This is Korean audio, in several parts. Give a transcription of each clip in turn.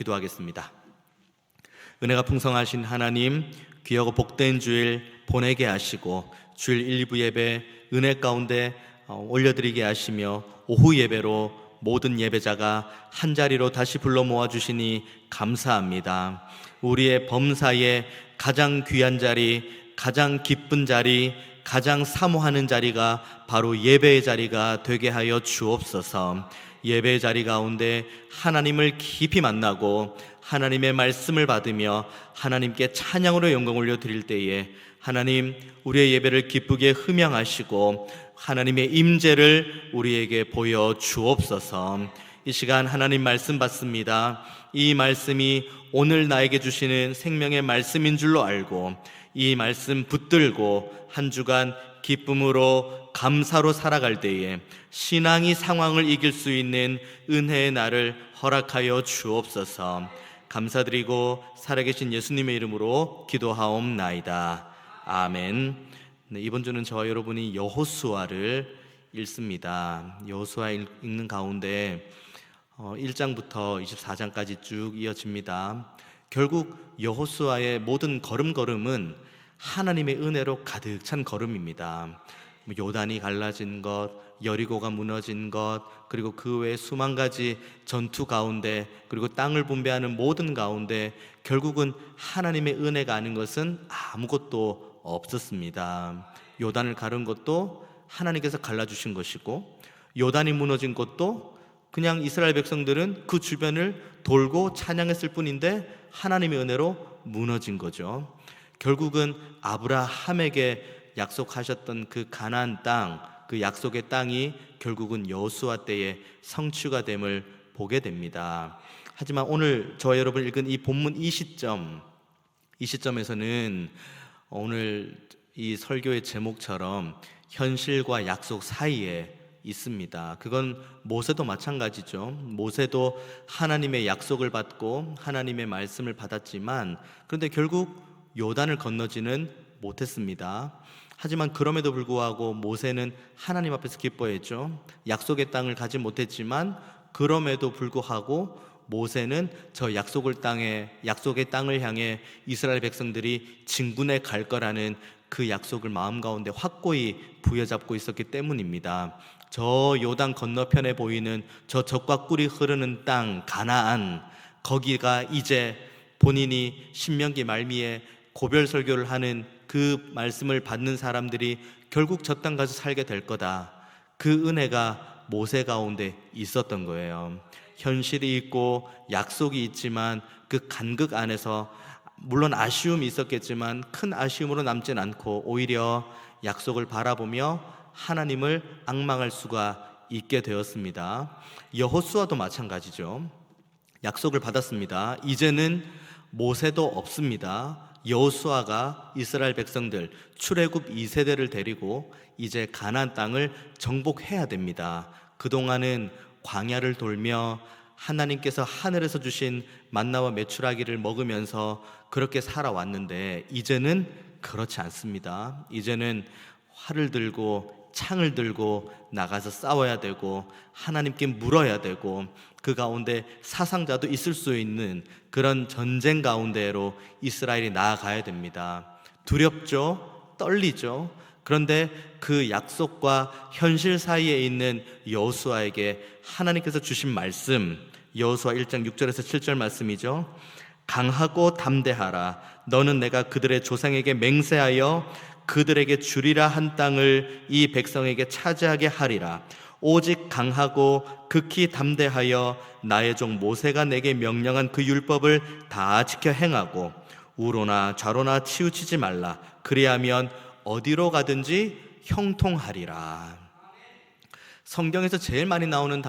기도하겠습니다. 은혜가 풍성하신 하나님, 귀하고 복된 주일 보내게 하시고 주일 일부 예배 은혜 가운데 올려드리게 하시며 오후 예배로 모든 예배자가 한자리로 다시 불러 모아주시니 감사합니다. 우리의 범사에 가장 귀한 자리, 가장 기쁜 자리, 가장 사모하는 자리가 바로 예배의 자리가 되게 하여 주옵소서. 예배의 자리 가운데 하나님을 깊이 만나고 하나님의 말씀을 받으며 하나님께 찬양으로 영광 올려드릴 때에 하나님, 우리의 예배를 기쁘게 흠양하시고 하나님의 임재를 우리에게 보여 주옵소서. 이 시간 하나님 말씀 받습니다. 이 말씀이 오늘 나에게 주시는 생명의 말씀인 줄로 알고 이 말씀 붙들고 한 주간 기쁨으로 감사로 살아갈 때에 신앙이 상황을 이길 수 있는 은혜의 날을 허락하여 주옵소서. 감사드리고 살아계신 예수님의 이름으로 기도하옵나이다. 아멘. 이번 주는 저와 여러분이 여호수아를 읽습니다. 여호수아 읽는 가운데 1장부터 24장까지 쭉 이어집니다. 결국 여호수아의 모든 걸음걸음은 하나님의 은혜로 가득 찬 걸음입니다. 요단이 갈라진 것, 여리고가 무너진 것, 그리고 그 외에 수만 가지 전투 가운데, 그리고 땅을 분배하는 모든 가운데 결국은 하나님의 은혜가 아닌 것은 아무것도 없었습니다. 요단을 가른 것도 하나님께서 갈라주신 것이고, 요단이 무너진 것도 그냥 이스라엘 백성들은 그 주변을 돌고 찬양했을 뿐인데 하나님의 은혜로 무너진 거죠. 결국은 아브라함에게 약속하셨던 그 가나안 땅, 그 약속의 땅이 결국은 여호수아 때에 성취가 됨을 보게 됩니다. 하지만 오늘 저와 여러분 읽은 이 본문 이 시점에서는 오늘 이 설교의 제목처럼 현실과 약속 사이에 있습니다. 그건 모세도 마찬가지죠. 모세도 하나님의 약속을 받고 하나님의 말씀을 받았지만 그런데 결국 요단을 건너지는 못했습니다. 하지만 그럼에도 불구하고 모세는 하나님 앞에서 기뻐했죠. 약속의 땅을 가지 못했지만 그럼에도 불구하고 모세는 저 약속의 땅을 향해 이스라엘 백성들이 진군해 갈 거라는 그 약속을 마음 가운데 확고히 부여잡고 있었기 때문입니다. 저 요단 건너편에 보이는 저 젖과 꿀이 흐르는 땅 가나안, 거기가 이제 본인이 신명기 말미에 고별 설교를 하는 그 말씀을 받는 사람들이 결국 저 땅 가서 살게 될 거다. 그 은혜가 모세 가운데 있었던 거예요. 현실이 있고 약속이 있지만 그 간극 안에서 물론 아쉬움이 있었겠지만 큰 아쉬움으로 남진 않고 오히려 약속을 바라보며 하나님을 앙망할 수가 있게 되었습니다. 여호수아도 마찬가지죠. 약속을 받았습니다. 이제는 모세도 없습니다. 여호수아가 이스라엘 백성들 출애굽 2세대를 데리고 이제 가나안 땅을 정복해야 됩니다. 그동안은 광야를 돌며 하나님께서 하늘에서 주신 만나와 메추라기를 먹으면서 그렇게 살아왔는데 이제는 그렇지 않습니다. 이제는 활을 들고 창을 들고 나가서 싸워야 되고 하나님께 물어야 되고 그 가운데 사상자도 있을 수 있는 그런 전쟁 가운데로 이스라엘이 나아가야 됩니다. 두렵죠? 떨리죠? 그런데 그 약속과 현실 사이에 있는 여호수아에게 하나님께서 주신 말씀, 여호수아 1장 6절에서 7절 말씀이죠. 강하고 담대하라. 너는 내가 그들의 조상에게 맹세하여 그들에게 주리라 한 땅을 이 백성에게 차지하게 하리라. 오직 강하고 극히 담대하여 나의 종 모세가 내게 명령한 그 율법을 다 지켜 행하고 우로나 좌로나 치우치지 말라. 그리하면 어디로 가든지 형통하리라. 성경에서 제일 많이 나오는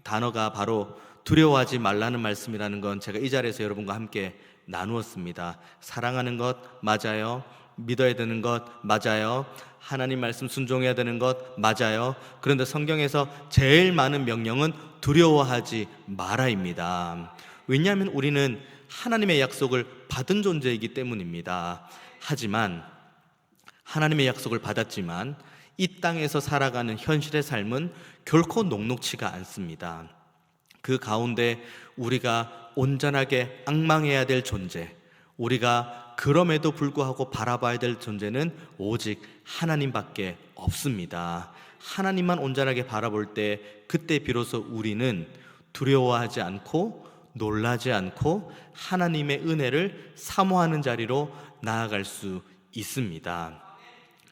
단어가 바로 두려워하지 말라는 말씀이라는 건 제가 이 자리에서 여러분과 함께 나누었습니다. 사랑하는 것 맞아요. 믿어야 되는 것 맞아요. 하나님 말씀 순종해야 되는 것 맞아요. 그런데 성경에서 제일 많은 명령은 두려워하지 마라입니다. 왜냐하면 우리는 하나님의 약속을 받은 존재이기 때문입니다. 하지만 하나님의 약속을 받았지만 이 땅에서 살아가는 현실의 삶은 결코 녹록치가 않습니다. 그 가운데 우리가 온전하게 앙망해야 될 존재, 우리가 그럼에도 불구하고 바라봐야 될 존재는 오직 하나님밖에 없습니다. 하나님만 온전하게 바라볼 때 그때 비로소 우리는 두려워하지 않고 놀라지 않고 하나님의 은혜를 사모하는 자리로 나아갈 수 있습니다.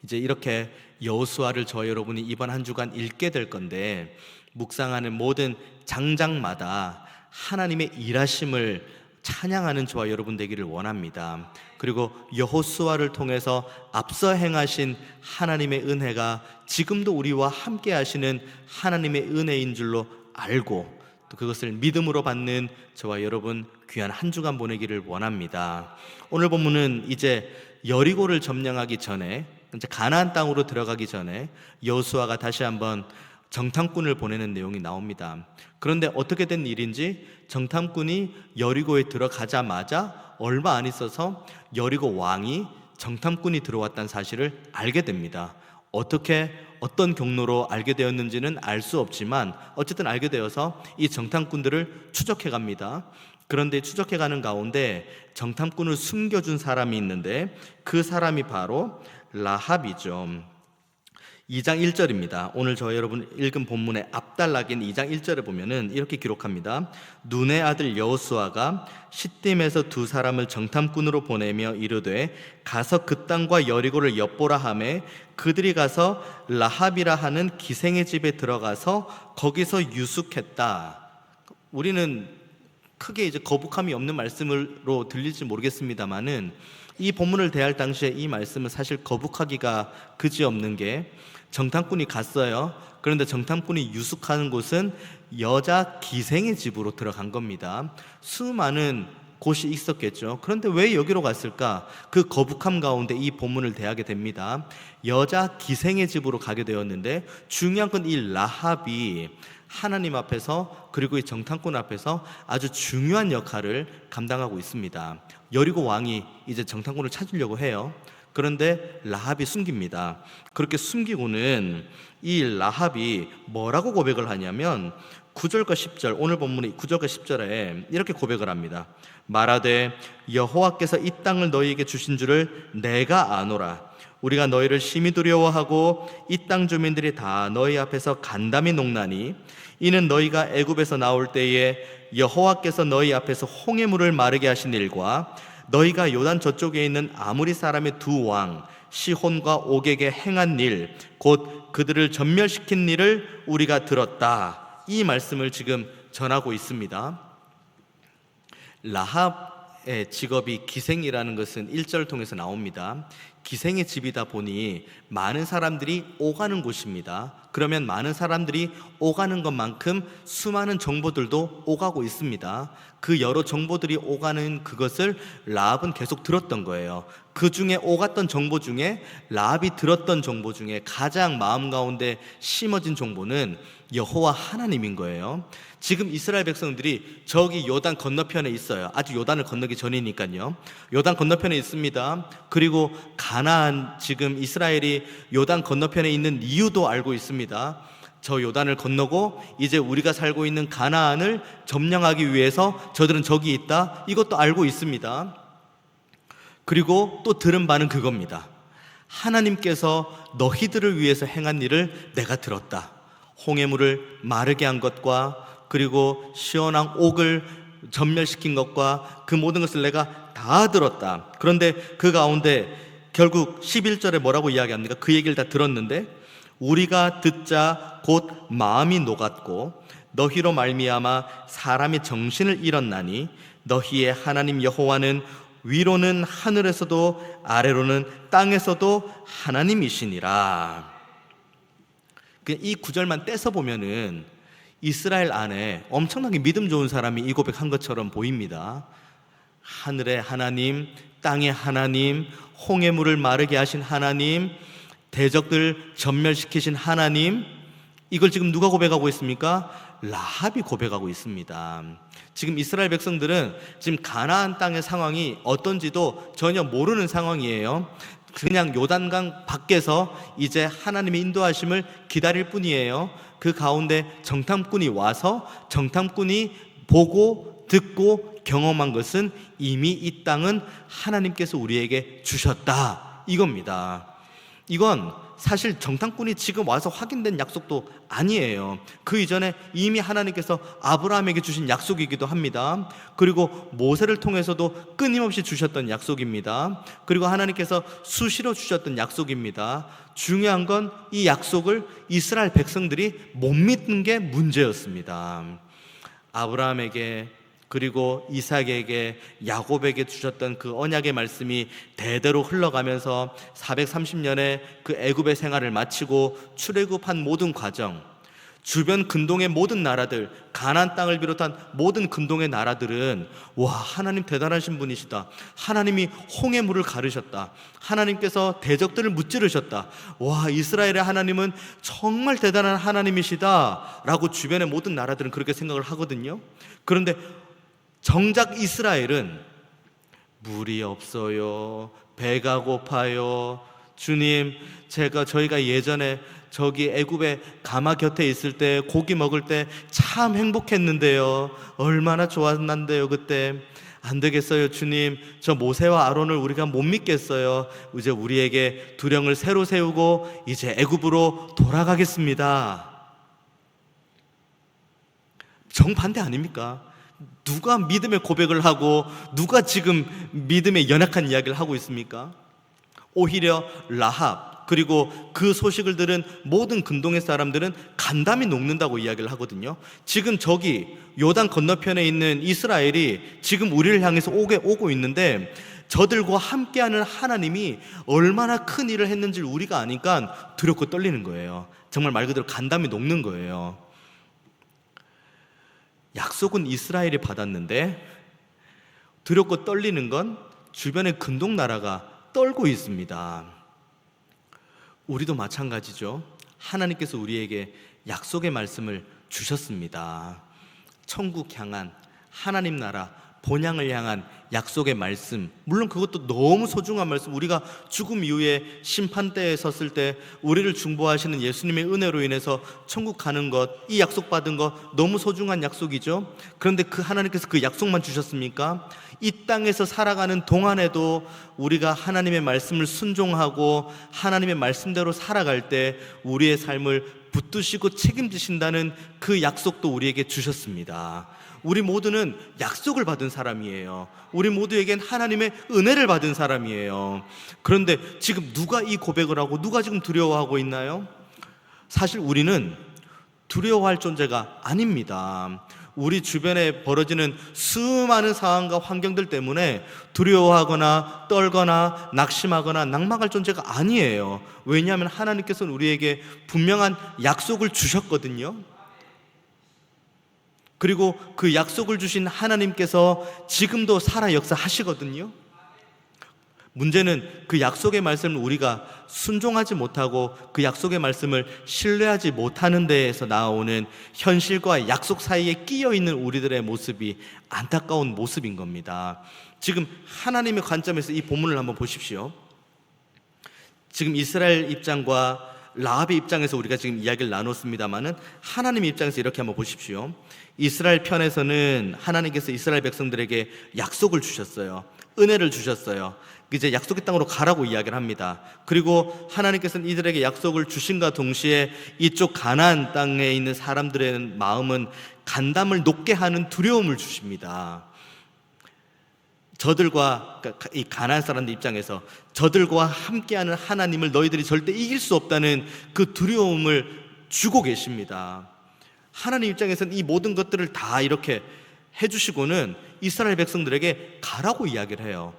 이제 이렇게 여호수아를 저와 여러분이 이번 한 주간 읽게 될 건데, 묵상하는 모든 장장마다 하나님의 일하심을 찬양하는 저와 여러분 되기를 원합니다. 그리고 여호수아를 통해서 앞서 행하신 하나님의 은혜가 지금도 우리와 함께 하시는 하나님의 은혜인 줄로 알고, 또 그것을 믿음으로 받는 저와 여러분 귀한 한 주간 보내기를 원합니다. 오늘 본문은 이제 여리고를 점령하기 전에, 이제 가나안 땅으로 들어가기 전에 여호수아가 다시 한번 정탐꾼을 보내는 내용이 나옵니다. 그런데 어떻게 된 일인지 정탐꾼이 여리고에 들어가자마자 얼마 안 있어서 여리고 왕이 정탐꾼이 들어왔다는 사실을 알게 됩니다. 어떤 경로로 알게 되었는지는 알 수 없지만 어쨌든 알게 되어서 이 정탐꾼들을 추적해 갑니다. 그런데 추적해 가는 가운데 정탐꾼을 숨겨준 사람이 있는데 그 사람이 바로 라합이죠. 2장 1절입니다. 오늘 저희 여러분 읽은 본문의 앞단락인 2장 1절에 보면은 이렇게 기록합니다. 눈의 아들 여호수아가 시딤에서 두 사람을 정탐꾼으로 보내며 이르되 가서 그 땅과 여리고를 엿보라 하매 그들이 가서 라합이라 하는 기생의 집에 들어가서 거기서 유숙했다. 우리는 크게 이제 거북함이 없는 말씀으로 들릴지 모르겠습니다만은 이 본문을 대할 당시에 이 말씀은 사실 거북하기가 그지없는 게, 정탐꾼이 갔어요. 그런데 정탐꾼이 유숙하는 곳은 여자 기생의 집으로 들어간 겁니다. 수많은 곳이 있었겠죠. 그런데 왜 여기로 갔을까? 그 거북함 가운데 이 본문을 대하게 됩니다. 여자 기생의 집으로 가게 되었는데 중요한 건 이 라합이 하나님 앞에서 그리고 이 정탐꾼 앞에서 아주 중요한 역할을 감당하고 있습니다. 여리고 왕이 이제 정탐꾼을 찾으려고 해요. 그런데 라합이 숨깁니다. 그렇게 숨기고는 이 라합이 뭐라고 고백을 하냐면 9절과 10절, 오늘 본문의 9절과 10절에 이렇게 고백을 합니다. 말하되 여호와께서 이 땅을 너희에게 주신 줄을 내가 아노라. 우리가 너희를 심히 두려워하고 이 땅 주민들이 다 너희 앞에서 간담이 녹나니 이는 너희가 애굽에서 나올 때에 여호와께서 너희 앞에서 홍해물을 마르게 하신 일과 너희가 요단 저쪽에 있는 아무리 사람의 두 왕 시혼과 옥에게 행한 일, 곧 그들을 전멸시킨 일을 우리가 들었다. 이 말씀을 지금 전하고 있습니다. 라합의 직업이 기생이라는 것은 1절을 통해서 나옵니다. 기생의 집이다 보니 많은 사람들이 오가는 곳입니다. 그러면 많은 사람들이 오가는 것만큼 수많은 정보들도 오가고 있습니다. 그 여러 정보들이 오가는 그것을 라합은 계속 들었던 거예요. 그 중에 오갔던 정보 중에 라합이 들었던 정보 중에 가장 마음 가운데 심어진 정보는 여호와 하나님인 거예요. 지금 이스라엘 백성들이 저기 요단 건너편에 있어요. 아직 요단을 건너기 전이니까요. 요단 건너편에 있습니다. 그리고 가나안, 지금 이스라엘이 요단 건너편에 있는 이유도 알고 있습니다. 저 요단을 건너고 이제 우리가 살고 있는 가나안을 점령하기 위해서 저들은 저기 있다. 이것도 알고 있습니다. 그리고 또 들은 바는 그겁니다. 하나님께서 너희들을 위해서 행한 일을 내가 들었다. 홍해물을 마르게 한 것과 그리고 시원한 옥을 전멸시킨 것과 그 모든 것을 내가 다 들었다. 그런데 그 가운데 결국 11절에 뭐라고 이야기합니까? 그 얘기를 다 들었는데 우리가 듣자 곧 마음이 녹았고 너희로 말미암아 사람이 정신을 잃었나니 너희의 하나님 여호와는 위로는 하늘에서도 아래로는 땅에서도 하나님이시니라. 이 구절만 떼서 보면은 이스라엘 안에 엄청나게 믿음 좋은 사람이 이 고백한 것처럼 보입니다. 하늘의 하나님, 땅의 하나님, 홍해물을 마르게 하신 하나님, 대적들 전멸시키신 하나님, 이걸 지금 누가 고백하고 있습니까? 라합이 고백하고 있습니다. 지금 이스라엘 백성들은 지금 가나안 땅의 상황이 어떤지도 전혀 모르는 상황이에요. 그냥 요단강 밖에서 이제 하나님의 인도하심을 기다릴 뿐이에요. 그 가운데 정탐꾼이 와서 정탐꾼이 보고 듣고 경험한 것은 이미 이 땅은 하나님께서 우리에게 주셨다, 이겁니다. 이건 사실 정탐꾼이 지금 와서 확인된 약속도 아니에요. 그 이전에 이미 하나님께서 아브라함에게 주신 약속이기도 합니다. 그리고 모세를 통해서도 끊임없이 주셨던 약속입니다. 그리고 하나님께서 수시로 주셨던 약속입니다. 중요한 건 이 약속을 이스라엘 백성들이 못 믿는 게 문제였습니다. 아브라함에게, 그리고 이삭에게, 야곱에게 주셨던 그 언약의 말씀이 대대로 흘러가면서 430년의 그 애굽의 생활을 마치고 출애굽한 모든 과정, 주변 근동의 모든 나라들, 가나안 땅을 비롯한 모든 근동의 나라들은 와, 하나님 대단하신 분이시다, 하나님이 홍해 물을 가르셨다, 하나님께서 대적들을 무찌르셨다, 와, 이스라엘의 하나님은 정말 대단한 하나님이시다 라고 주변의 모든 나라들은 그렇게 생각을 하거든요. 그런데 정작 이스라엘은 물이 없어요, 배가 고파요, 주님, 저희가 예전에 저기 애굽의 가마 곁에 있을 때 고기 먹을 때 참 행복했는데요, 얼마나 좋았는데요, 그때. 안 되겠어요, 주님, 저 모세와 아론을 우리가 못 믿겠어요. 이제 우리에게 두령을 새로 세우고 이제 애굽으로 돌아가겠습니다. 정반대 아닙니까? 누가 믿음의 고백을 하고 누가 지금 믿음의 연약한 이야기를 하고 있습니까? 오히려 라합, 그리고 그 소식을 들은 모든 근동의 사람들은 간담이 녹는다고 이야기를 하거든요. 지금 저기 요단 건너편에 있는 이스라엘이 지금 우리를 향해서 오고 있는데 저들과 함께하는 하나님이 얼마나 큰 일을 했는지를 우리가 아니까 두렵고 떨리는 거예요. 정말 말 그대로 간담이 녹는 거예요. 약속은 이스라엘이 받았는데 두렵고 떨리는 건 주변의 근동 나라가 떨고 있습니다. 우리도 마찬가지죠. 하나님께서 우리에게 약속의 말씀을 주셨습니다. 천국 향한, 하나님 나라 본향을 향한 약속의 말씀, 물론 그것도 너무 소중한 말씀, 우리가 죽음 이후에 심판대에 섰을 때 우리를 중보하시는 예수님의 은혜로 인해서 천국 가는 것, 이 약속받은 것 너무 소중한 약속이죠. 그런데 그 하나님께서 그 약속만 주셨습니까? 이 땅에서 살아가는 동안에도 우리가 하나님의 말씀을 순종하고 하나님의 말씀대로 살아갈 때 우리의 삶을 붙드시고 책임지신다는 그 약속도 우리에게 주셨습니다. 우리 모두는 약속을 받은 사람이에요. 우리 모두에겐 하나님의 은혜를 받은 사람이에요. 그런데 지금 누가 이 고백을 하고 누가 지금 두려워하고 있나요? 사실 우리는 두려워할 존재가 아닙니다. 우리 주변에 벌어지는 수많은 상황과 환경들 때문에 두려워하거나 떨거나 낙심하거나 낙망할 존재가 아니에요. 왜냐하면 하나님께서는 우리에게 분명한 약속을 주셨거든요. 그리고 그 약속을 주신 하나님께서 지금도 살아 역사하시거든요. 문제는 그 약속의 말씀을 우리가 순종하지 못하고 그 약속의 말씀을 신뢰하지 못하는 데에서 나오는 현실과 약속 사이에 끼어 있는 우리들의 모습이 안타까운 모습인 겁니다. 지금 하나님의 관점에서 이 본문을 한번 보십시오. 지금 이스라엘 입장과 라합의 입장에서 우리가 지금 이야기를 나눴습니다마는 하나님의 입장에서 이렇게 한번 보십시오. 이스라엘 편에서는 하나님께서 이스라엘 백성들에게 약속을 주셨어요. 은혜를 주셨어요. 이제 약속의 땅으로 가라고 이야기를 합니다. 그리고 하나님께서는 이들에게 약속을 주신과 동시에 이쪽 가나안 땅에 있는 사람들의 마음은 간담을 높게 하는 두려움을 주십니다. 저들과, 이 가나안 사람들 입장에서 저들과 함께하는 하나님을 너희들이 절대 이길 수 없다는 그 두려움을 주고 계십니다. 하나님 입장에서는 이 모든 것들을 다 이렇게 해주시고는 이스라엘 백성들에게 가라고 이야기를 해요.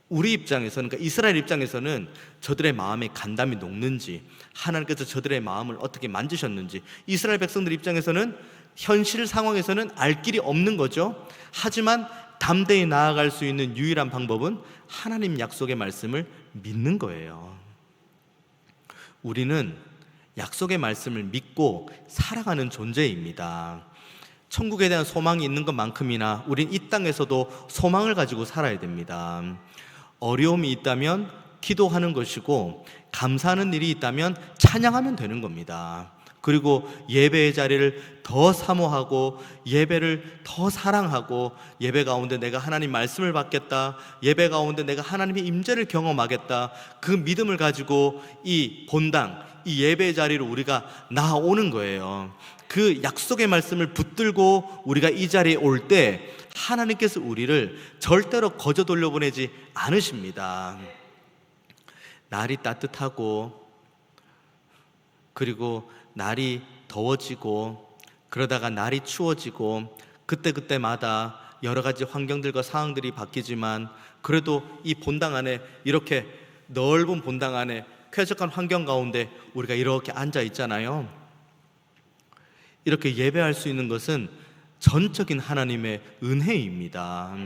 우리 입장에서는, 그러니까 이스라엘 입장에서는 저들의 마음에 간담이 녹는지, 하나님께서 저들의 마음을 어떻게 만지셨는지, 이스라엘 백성들 입장에서는 현실 상황에서는 알 길이 없는 거죠. 하지만 담대히 나아갈 수 있는 유일한 방법은 하나님 약속의 말씀을 믿는 거예요. 우리는 약속의 말씀을 믿고 살아가는 존재입니다. 천국에 대한 소망이 있는 것만큼이나 우린 이 땅에서도 소망을 가지고 살아야 됩니다. 어려움이 있다면 기도하는 것이고 감사하는 일이 있다면 찬양하면 되는 겁니다. 그리고 예배의 자리를 더 사모하고 예배를 더 사랑하고 예배 가운데 내가 하나님 말씀을 받겠다, 예배 가운데 내가 하나님의 임재를 경험하겠다, 그 믿음을 가지고 이 본당, 이 예배의 자리로 우리가 나아오는 거예요. 그 약속의 말씀을 붙들고 우리가 이 자리에 올 때 하나님께서 우리를 절대로 거저 돌려보내지 않으십니다. 날이 따뜻하고 그리고 날이 더워지고 그러다가 날이 추워지고 그때그때마다 여러 가지 환경들과 상황들이 바뀌지만 그래도 이 본당 안에, 이렇게 넓은 본당 안에 쾌적한 환경 가운데 우리가 이렇게 앉아 있잖아요. 이렇게 예배할 수 있는 것은 전적인 하나님의 은혜입니다.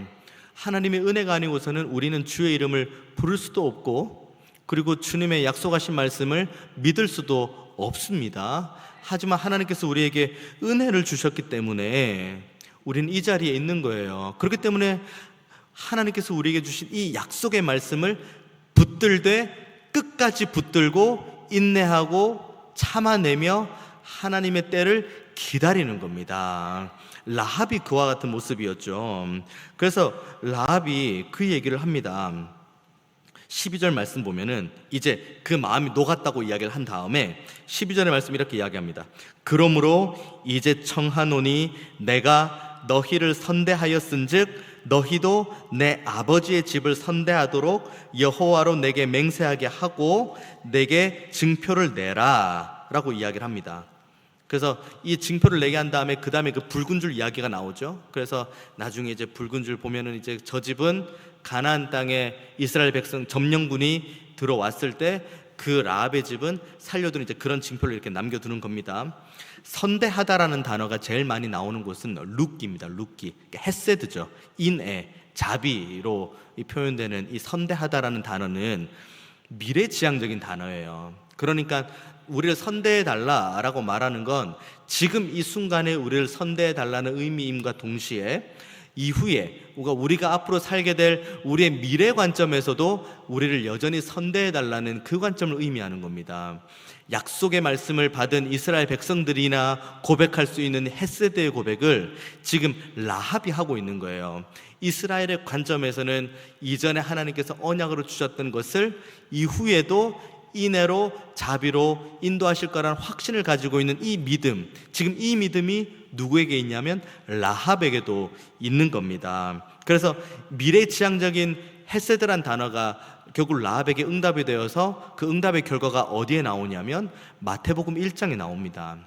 하나님의 은혜가 아니고서는 우리는 주의 이름을 부를 수도 없고 그리고 주님의 약속하신 말씀을 믿을 수도 없습니다. 하지만 하나님께서 우리에게 은혜를 주셨기 때문에 우리는 이 자리에 있는 거예요. 그렇기 때문에 하나님께서 우리에게 주신 이 약속의 말씀을 붙들되 끝까지 붙들고 인내하고 참아내며 하나님의 때를 기다리는 겁니다. 라합이 그와 같은 모습이었죠. 그래서 라합이 그 얘기를 합니다. 12절 말씀 보면은 이제 그 마음이 녹았다고 이야기를 한 다음에 12절의 말씀 이렇게 이야기합니다. 그러므로 이제 청하노니 내가 너희를 선대하였은즉 너희도 내 아버지의 집을 선대하도록 여호와로 내게 맹세하게 하고 내게 증표를 내라 라고 이야기를 합니다. 그래서 이 증표를 내게 한 다음에 그 다음에 그 붉은 줄 이야기가 나오죠. 그래서 나중에 이제 붉은 줄 보면은 이제 저 집은 가나안 땅에 이스라엘 백성 점령군이 들어왔을 때 그 라합의 집은 살려두는 이제 그런 징표를 이렇게 남겨두는 겁니다. 선대하다라는 단어가 제일 많이 나오는 곳은 룻기입니다. 룻기, 헤세드죠. 인애, 자비로 표현되는 이 선대하다라는 단어는 미래지향적인 단어예요. 그러니까 우리를 선대해달라라고 말하는 건 지금 이 순간에 우리를 선대해달라는 의미임과 동시에 이후에 우리가 앞으로 살게 될 우리의 미래 관점에서도 우리를 여전히 선대해달라는 그 관점을 의미하는 겁니다. 약속의 말씀을 받은 이스라엘 백성들이나 고백할 수 있는 헤세드의 고백을 지금 라합이 하고 있는 거예요. 이스라엘의 관점에서는 이전에 하나님께서 언약으로 주셨던 것을 이후에도 인애로 자비로 인도하실 거라는 확신을 가지고 있는 이 믿음, 지금 이 믿음이 누구에게 있냐면 라합에게도 있는 겁니다. 그래서 미래지향적인 헤세드란 단어가 결국 라합에게 응답이 되어서 그 응답의 결과가 어디에 나오냐면 마태복음 1장에 나옵니다.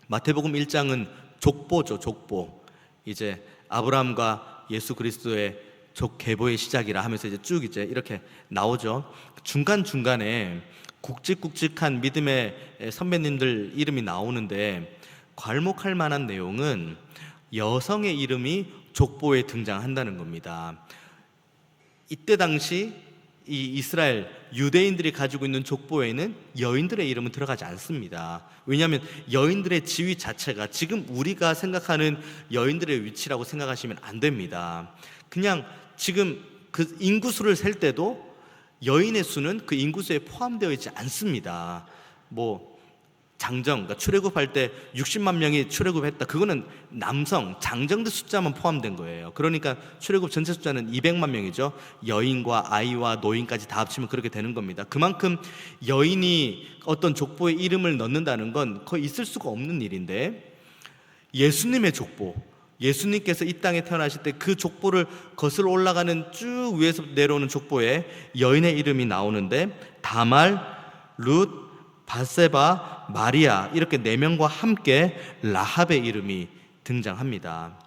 마태복음 1장은 족보죠. 족보. 이제 아브라함과 예수 그리스도의 족계보의 시작이라 하면서 이제 쭉 이제 이렇게 나오죠. 중간중간에 굵직굵직한 믿음의 선배님들 이름이 나오는데 괄목할 만한 내용은 여성의 이름이 족보에 등장한다는 겁니다. 이때 당시 이 이스라엘 유대인들이 가지고 있는 족보에는 여인들의 이름은 들어가지 않습니다. 왜냐하면 여인들의 지위 자체가 지금 우리가 생각하는 여인들의 위치라고 생각하시면 안 됩니다. 그냥 지금 그 인구수를 셀 때도 여인의 수는 그 인구수에 포함되어 있지 않습니다. 장정, 그러니까 출애굽할 때 60만 명이 출애굽했다. 그거는 남성, 장정들 숫자만 포함된 거예요. 그러니까 출애굽 전체 숫자는 200만 명이죠. 여인과 아이와 노인까지 다 합치면 그렇게 되는 겁니다. 그만큼 여인이 어떤 족보에 이름을 넣는다는 건 거의 있을 수가 없는 일인데 예수님의 족보, 예수님께서 이 땅에 태어나실 때 그 족보를 거슬러 올라가는 쭉 위에서 내려오는 족보에 여인의 이름이 나오는데 다말, 룻, 바세바, 마리아 이렇게 4명과 함께 라합의 이름이 등장합니다.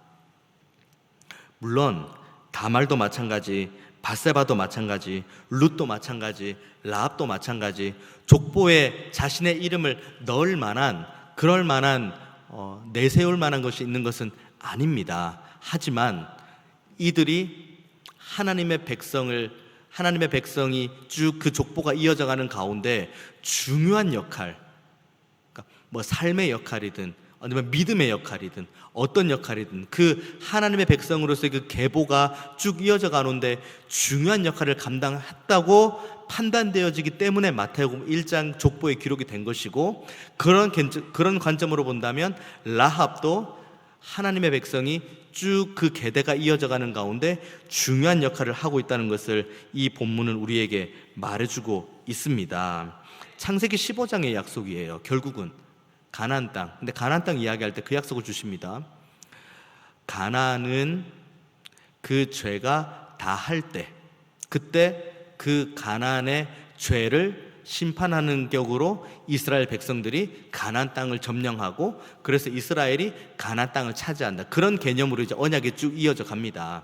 물론 다말도 마찬가지, 바세바도 마찬가지, 룻도 마찬가지, 라합도 마찬가지 족보에 자신의 이름을 넣을 만한 그럴 만한 내세울 만한 것이 있는 것은 아닙니다. 하지만 이들이 하나님의 백성이 쭉 그 족보가 이어져가는 가운데 중요한 역할, 그러니까 삶의 역할이든 아니면 믿음의 역할이든 어떤 역할이든 그 하나님의 백성으로서의 그 계보가 쭉 이어져 가는데 중요한 역할을 감당했다고 판단되어지기 때문에 마태복음 1장 족보에 기록이 된 것이고, 그런 관점으로 본다면 라합도 하나님의 백성이 쭉 그 계대가 이어져 가는 가운데 중요한 역할을 하고 있다는 것을 이 본문은 우리에게 말해주고 있습니다. 창세기 15장의 약속이에요. 결국은 가나안 땅. 근데 가나안 땅 이야기할 때 그 약속을 주십니다. 가나안은 그 죄가 다할 때, 그때 그 가나안의 죄를 심판하는 격으로 이스라엘 백성들이 가나안 땅을 점령하고, 그래서 이스라엘이 가나안 땅을 차지한다. 그런 개념으로 이제 언약이 쭉 이어져 갑니다.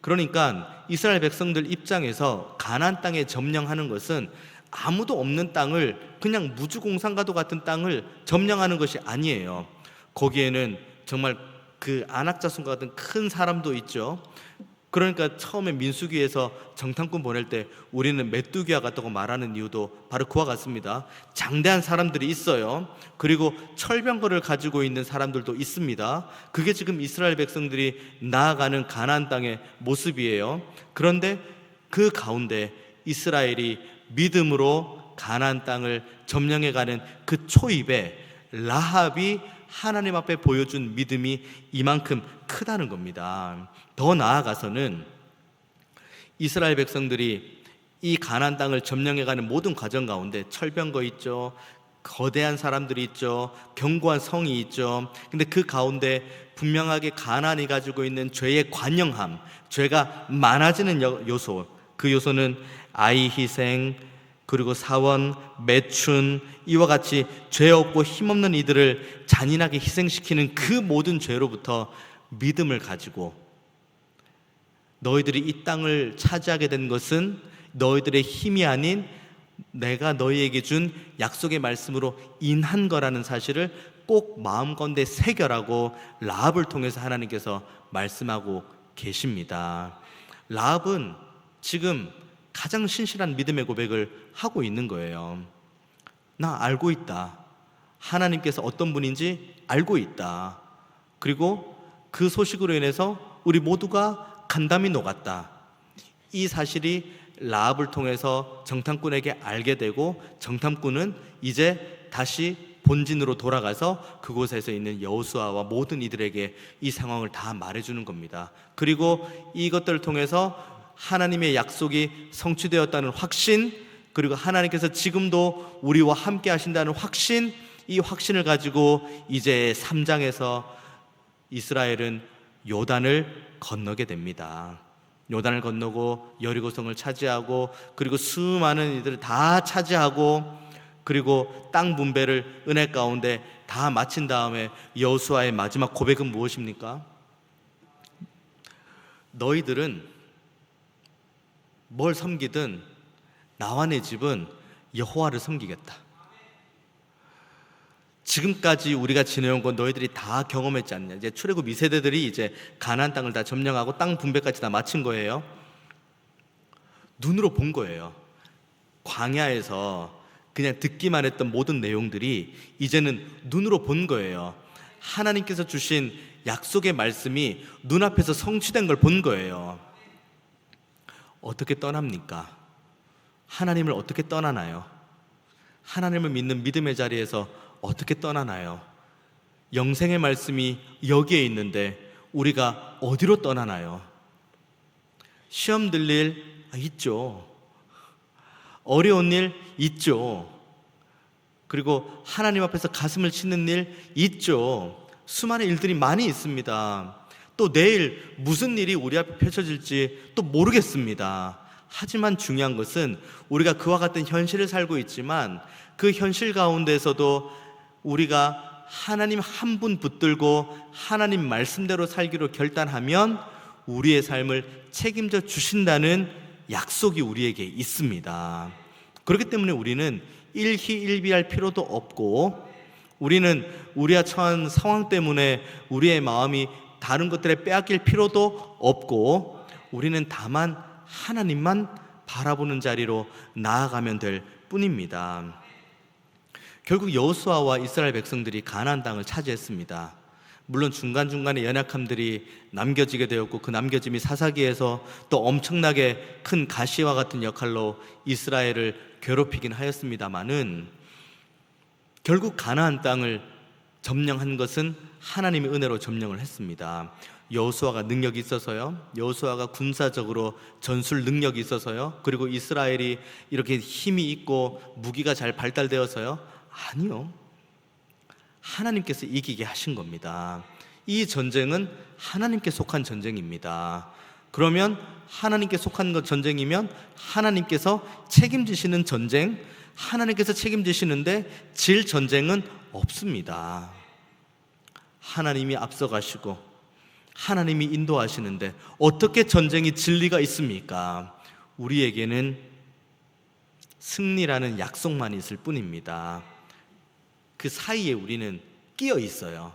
그러니까 이스라엘 백성들 입장에서 가나안 땅에 점령하는 것은 아무도 없는 땅을, 그냥 무주공산과도 같은 땅을 점령하는 것이 아니에요. 거기에는 정말 그 안악자손과 같은 큰 사람도 있죠. 그러니까 처음에 민수기에서 정탐꾼 보낼 때 우리는 메뚜기와 같다고 말하는 이유도 바로 그와 같습니다. 장대한 사람들이 있어요. 그리고 철병거를 가지고 있는 사람들도 있습니다. 그게 지금 이스라엘 백성들이 나아가는 가나안 땅의 모습이에요. 그런데 그 가운데 이스라엘이 믿음으로 가나안 땅을 점령해가는 그 초입에 라합이 하나님 앞에 보여준 믿음이 이만큼 크다는 겁니다. 더 나아가서는 이스라엘 백성들이 이 가나안 땅을 점령해가는 모든 과정 가운데 철병거 있죠, 거대한 사람들이 있죠, 견고한 성이 있죠. 근데 그 가운데 분명하게 가나안이 가지고 있는 죄의 관영함, 죄가 많아지는 요소, 그 요소는 아이 희생, 그리고 사원, 매춘, 이와 같이 죄 없고 힘없는 이들을 잔인하게 희생시키는 그 모든 죄로부터 믿음을 가지고, 너희들이 이 땅을 차지하게 된 것은 너희들의 힘이 아닌 내가 너희에게 준 약속의 말씀으로 인한 거라는 사실을 꼭 마음건대 새겨라고 라합을 통해서 하나님께서 말씀하고 계십니다. 라합은 지금 가장 신실한 믿음의 고백을 하고 있는 거예요. 나 알고 있다. 하나님께서 어떤 분인지 알고 있다. 그리고 그 소식으로 인해서 우리 모두가 간담이 녹았다. 이 사실이 라합을 통해서 정탐꾼에게 알게 되고, 정탐꾼은 이제 다시 본진으로 돌아가서 그곳에서 있는 여호수아와 모든 이들에게 이 상황을 다 말해주는 겁니다. 그리고 이것들을 통해서 하나님의 약속이 성취되었다는 확신, 그리고 하나님께서 지금도 우리와 함께 하신다는 확신, 이 확신을 가지고 이제 3장에서 이스라엘은 요단을 건너게 됩니다. 요단을 건너고 여리고성을 차지하고, 그리고 수많은 이들을 다 차지하고, 그리고 땅 분배를 은혜 가운데 다 마친 다음에 여호수아의 마지막 고백은 무엇입니까? 너희들은 뭘 섬기든 나와 내 집은 여호와를 섬기겠다. 지금까지 우리가 지내온 건 너희들이 다 경험했지 않냐. 이제 출애굽 2세대들이 이제 가나안 땅을 다 점령하고 땅 분배까지 다 마친 거예요. 눈으로 본 거예요. 광야에서 그냥 듣기만 했던 모든 내용들이 이제는 눈으로 본 거예요. 하나님께서 주신 약속의 말씀이 눈앞에서 성취된 걸 본 거예요. 어떻게 떠납니까? 하나님을 어떻게 떠나나요? 하나님을 믿는 믿음의 자리에서 어떻게 떠나나요? 영생의 말씀이 여기에 있는데 우리가 어디로 떠나나요? 시험 들 일 있죠. 어려운 일 있죠. 그리고 하나님 앞에서 가슴을 치는 일 있죠. 수많은 일들이 많이 있습니다. 또 내일 무슨 일이 우리 앞에 펼쳐질지 또 모르겠습니다. 하지만 중요한 것은 우리가 그와 같은 현실을 살고 있지만 그 현실 가운데서도 우리가 하나님 한 분 붙들고 하나님 말씀대로 살기로 결단하면 우리의 삶을 책임져 주신다는 약속이 우리에게 있습니다. 그렇기 때문에 우리는 일희일비할 필요도 없고, 우리는 우리가 처한 상황 때문에 우리의 마음이 다른 것들에 빼앗길 필요도 없고, 우리는 다만 하나님만 바라보는 자리로 나아가면 될 뿐입니다. 결국 여호수아와 이스라엘 백성들이 가나안 땅을 차지했습니다. 물론 중간중간에 연약함들이 남겨지게 되었고, 그 남겨짐이 사사기에서 또 엄청나게 큰 가시와 같은 역할로 이스라엘을 괴롭히긴 하였습니다마는, 결국 가나안 땅을 점령한 것은 하나님의 은혜로 점령을 했습니다. 여호수아가 능력이 있어서요, 여호수아가 군사적으로 전술 능력이 있어서요, 그리고 이스라엘이 이렇게 힘이 있고 무기가 잘 발달되어서요? 아니요, 하나님께서 이기게 하신 겁니다. 이 전쟁은 하나님께 속한 전쟁입니다. 그러면 하나님께 속한 전쟁이면 하나님께서 책임지시는 전쟁, 하나님께서 책임지시는데 질 전쟁은 없습니다. 하나님이 앞서가시고 하나님이 인도하시는데 어떻게 전쟁이 진리가 있습니까? 우리에게는 승리라는 약속만 있을 뿐입니다. 그 사이에 우리는 끼어 있어요.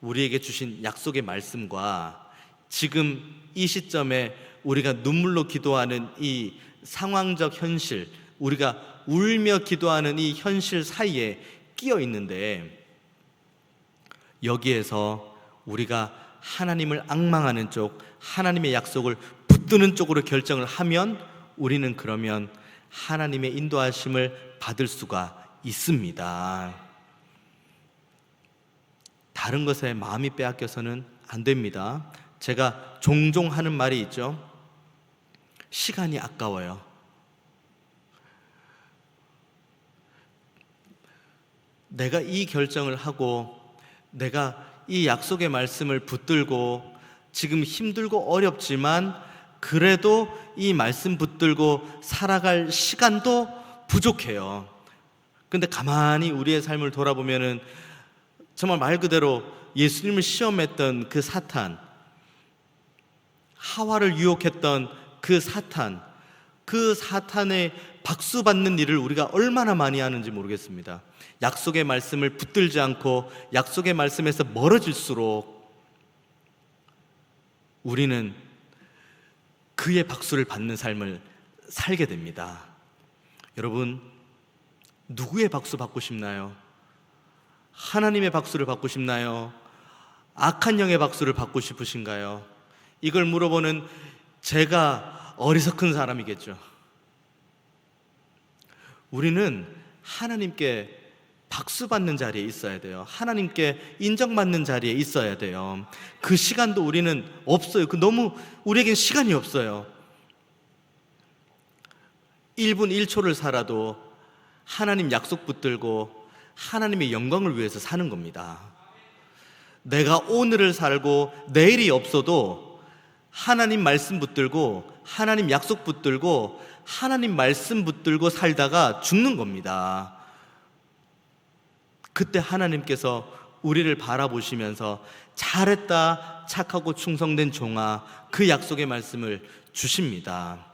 우리에게 주신 약속의 말씀과 지금 이 시점에 우리가 눈물로 기도하는 이 상황적 현실, 우리가 울며 기도하는 이 현실 사이에 끼어 있는데, 여기에서 우리가 하나님을 앙망하는 쪽, 하나님의 약속을 붙드는 쪽으로 결정을 하면 우리는 그러면 하나님의 인도하심을 받을 수가 있습니다. 다른 것에 마음이 빼앗겨서는 안 됩니다. 제가 종종 하는 말이 있죠. 시간이 아까워요. 내가 이 결정을 하고 내가 이 약속의 말씀을 붙들고 지금 힘들고 어렵지만 그래도 이 말씀 붙들고 살아갈 시간도 부족해요. 근데 가만히 우리의 삶을 돌아보면은 정말 말 그대로 예수님을 시험했던 그 사탄, 하와를 유혹했던 그 사탄의 박수받는 일을 우리가 얼마나 많이 하는지 모르겠습니다. 약속의 말씀을 붙들지 않고 약속의 말씀에서 멀어질수록 우리는 그의 박수를 받는 삶을 살게 됩니다. 여러분, 누구의 박수 받고 싶나요? 하나님의 박수를 받고 싶나요? 악한 영의 박수를 받고 싶으신가요? 이걸 물어보는 제가 어리석은 사람이겠죠. 우리는 하나님께 박수받는 자리에 있어야 돼요. 하나님께 인정받는 자리에 있어야 돼요. 그 시간도 우리는 없어요. 너무 우리에겐 시간이 없어요. 1분 1초를 살아도 하나님 약속 붙들고 하나님의 영광을 위해서 사는 겁니다. 내가 오늘을 살고 내일이 없어도 하나님 말씀 붙들고 하나님 약속 붙들고 하나님 말씀 붙들고 살다가 죽는 겁니다. 그때 하나님께서 우리를 바라보시면서 잘했다, 착하고 충성된 종아, 그 약속의 말씀을 주십니다.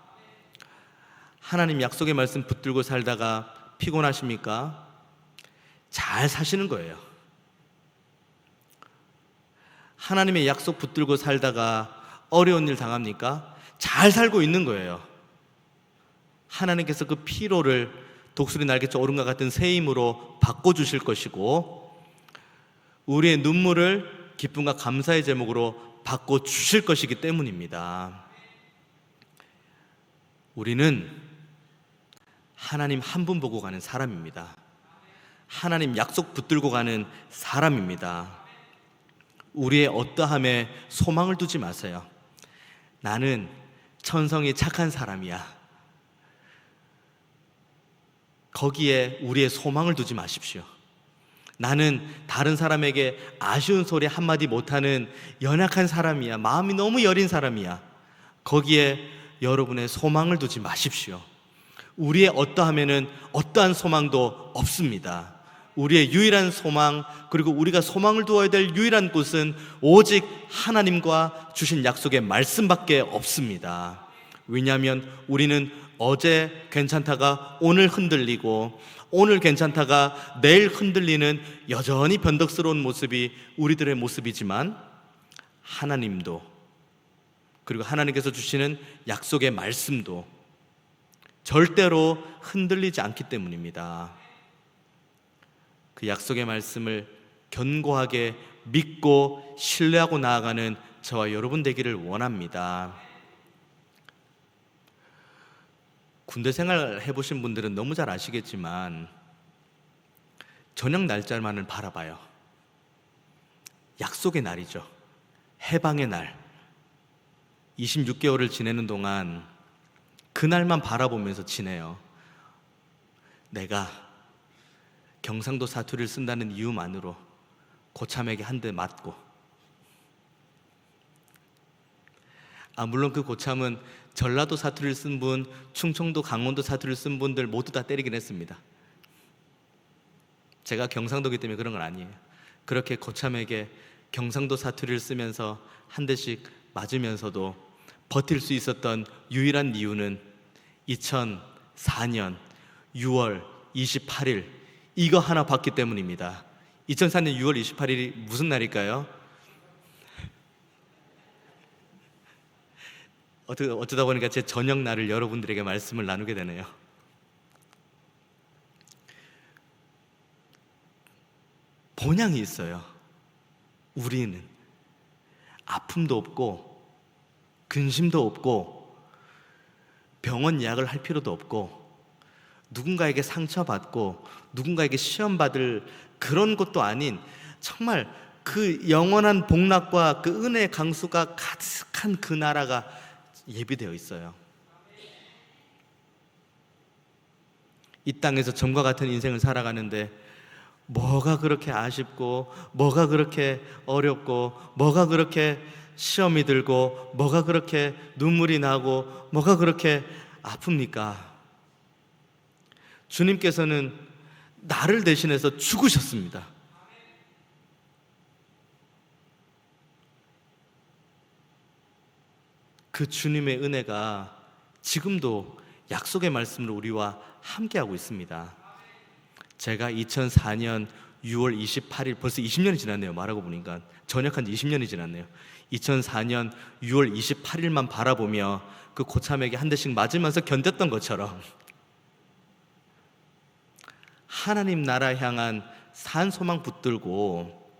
하나님 약속의 말씀 붙들고 살다가 피곤하십니까? 잘 사시는 거예요. 하나님의 약속 붙들고 살다가 어려운 일 당합니까? 잘 살고 있는 거예요. 하나님께서 그 피로를 독수리 날개쳐 오름과 같은 새 힘으로 바꿔주실 것이고, 우리의 눈물을 기쁨과 감사의 제목으로 바꿔주실 것이기 때문입니다. 우리는 하나님 한 분 보고 가는 사람입니다. 하나님 약속 붙들고 가는 사람입니다. 우리의 어떠함에 소망을 두지 마세요. 나는 천성이 착한 사람이야. 거기에 우리의 소망을 두지 마십시오. 나는 다른 사람에게 아쉬운 소리 한마디 못하는 연약한 사람이야. 마음이 너무 여린 사람이야. 거기에 여러분의 소망을 두지 마십시오. 우리의 어떠함에는 어떠한 소망도 없습니다. 우리의 유일한 소망, 그리고 우리가 소망을 두어야 될 유일한 곳은 오직 하나님과 주신 약속의 말씀밖에 없습니다. 왜냐하면 우리는 어제 괜찮다가 오늘 흔들리고, 오늘 괜찮다가 내일 흔들리는 여전히 변덕스러운 모습이 우리들의 모습이지만, 하나님도, 그리고 하나님께서 주시는 약속의 말씀도 절대로 흔들리지 않기 때문입니다. 그 약속의 말씀을 견고하게 믿고 신뢰하고 나아가는 저와 여러분 되기를 원합니다. 군대 생활 해보신 분들은 너무 잘 아시겠지만 저녁 날짜만을 바라봐요. 약속의 날이죠. 해방의 날. 26개월을 지내는 동안 그날만 바라보면서 지내요. 내가 경상도 사투리를 쓴다는 이유만으로 고참에게 한 대 맞고, 물론 그 고참은 전라도 사투리를 쓴 분, 충청도 강원도 사투리를 쓴 분들 모두 다 때리긴 했습니다. 제가 경상도기 때문에 그런 건 아니에요. 그렇게 고참에게 경상도 사투리를 쓰면서 한 대씩 맞으면서도 버틸 수 있었던 유일한 이유는 2004년 6월 28일 이거 하나 봤기 때문입니다. 2004년 6월 28일이 무슨 날일까요? 어쩌다 보니까 제 저녁 날을 여러분들에게 말씀을 나누게 되네요. 본향이 있어요. 우리는 아픔도 없고 근심도 없고 병원 예약을 할 필요도 없고 누군가에게 상처받고 누군가에게 시험받을 그런 것도 아닌 정말 그 영원한 복락과 그 은혜의 강수가 가득한 그 나라가 예비되어 있어요. 이 땅에서 점과 같은 인생을 살아가는데 뭐가 그렇게 아쉽고 뭐가 그렇게 어렵고 뭐가 그렇게 시험이 들고 뭐가 그렇게 눈물이 나고 뭐가 그렇게 아픕니까? 주님께서는 나를 대신해서 죽으셨습니다. 그 주님의 은혜가 지금도 약속의 말씀으로 우리와 함께하고 있습니다. 제가 2004년 6월 28일 벌써 20년이 지났네요. 말하고 보니까 전역한 지 20년이 지났네요. 2004년 6월 28일만 바라보며 그 고참에게 한 대씩 맞으면서 견뎠던 것처럼 하나님 나라 향한 산소망 붙들고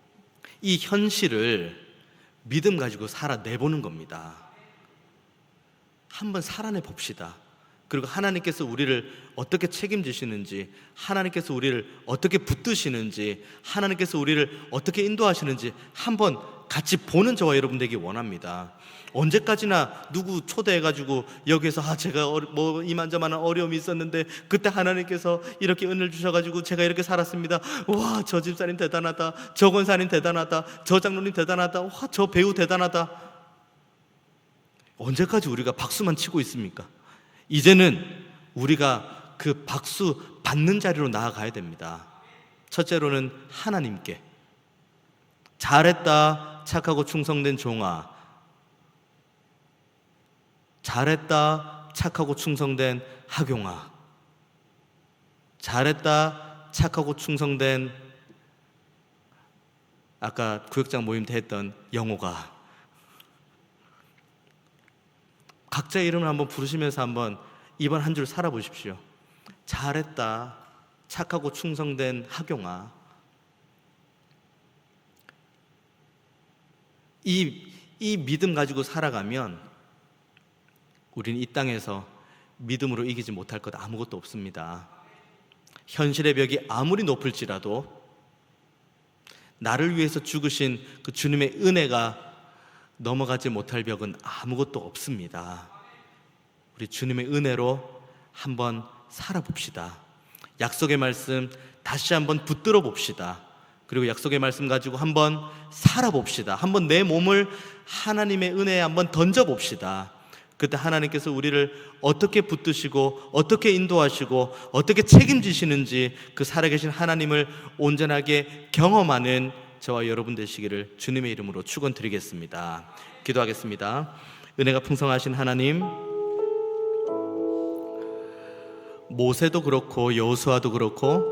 이 현실을 믿음 가지고 살아내보는 겁니다. 한번 살아내 봅시다. 그리고 하나님께서 우리를 어떻게 책임지시는지, 하나님께서 우리를 어떻게 붙드시는지, 하나님께서 우리를 어떻게 인도하시는지 한번 같이 보는 저와 여러분 되기 원합니다. 언제까지나 누구 초대해가지고 여기서 제가 뭐 이만저만한 어려움이 있었는데 그때 하나님께서 이렇게 은혜를 주셔가지고 제가 이렇게 살았습니다. 와, 저 집사님 대단하다, 저 권사님 대단하다, 저 장로님 대단하다, 와, 저 배우 대단하다. 언제까지 우리가 박수만 치고 있습니까? 이제는 우리가 그 박수 받는 자리로 나아가야 됩니다. 첫째로는 하나님께 잘했다 착하고 충성된 종아, 잘했다 착하고 충성된 학용아, 잘했다 착하고 충성된 아까 구역장 모임 때 했던 영호가, 각자의 이름을 한번 부르시면서 한번 이번 한 줄 살아보십시오. 잘했다 착하고 충성된 학용아. 이 믿음 가지고 살아가면 우리는 이 땅에서 믿음으로 이기지 못할 것 아무것도 없습니다. 현실의 벽이 아무리 높을지라도 나를 위해서 죽으신 그 주님의 은혜가 넘어가지 못할 벽은 아무것도 없습니다. 우리 주님의 은혜로 한번 살아봅시다. 약속의 말씀 다시 한번 붙들어 봅시다. 그리고 약속의 말씀 가지고 한번 살아봅시다. 한번 내 몸을 하나님의 은혜에 한번 던져봅시다. 그때 하나님께서 우리를 어떻게 붙드시고 어떻게 인도하시고 어떻게 책임지시는지 그 살아계신 하나님을 온전하게 경험하는 저와 여러분 되시기를 주님의 이름으로 축원드리겠습니다. 기도하겠습니다. 은혜가 풍성하신 하나님, 모세도 그렇고 여호수아도 그렇고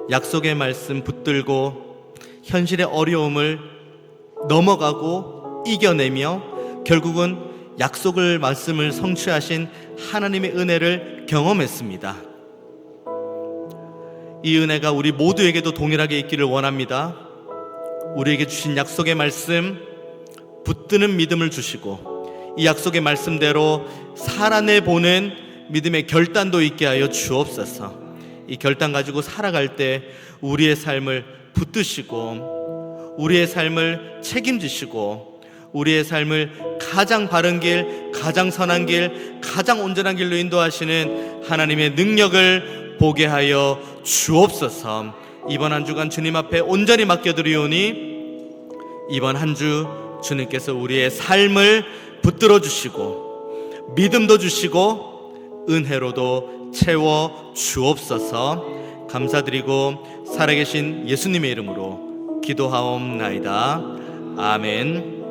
약속의 말씀 붙들고 현실의 어려움을 넘어가고 이겨내며 결국은 약속을 말씀을 성취하신 하나님의 은혜를 경험했습니다. 이 은혜가 우리 모두에게도 동일하게 있기를 원합니다. 우리에게 주신 약속의 말씀 붙드는 믿음을 주시고 이 약속의 말씀대로 살아내보는 믿음의 결단도 있게 하여 주옵소서. 이 결단 가지고 살아갈 때 우리의 삶을 붙드시고 우리의 삶을 책임지시고 우리의 삶을 가장 바른 길, 가장 선한 길, 가장 온전한 길로 인도하시는 하나님의 능력을 보게 하여 주옵소서. 이번 한 주간 주님 앞에 온전히 맡겨드리오니 이번 한 주 주님께서 우리의 삶을 붙들어 주시고 믿음도 주시고 은혜로도 채워 주옵소서. 감사드리고 살아계신 예수님의 이름으로 기도하옵나이다. 아멘.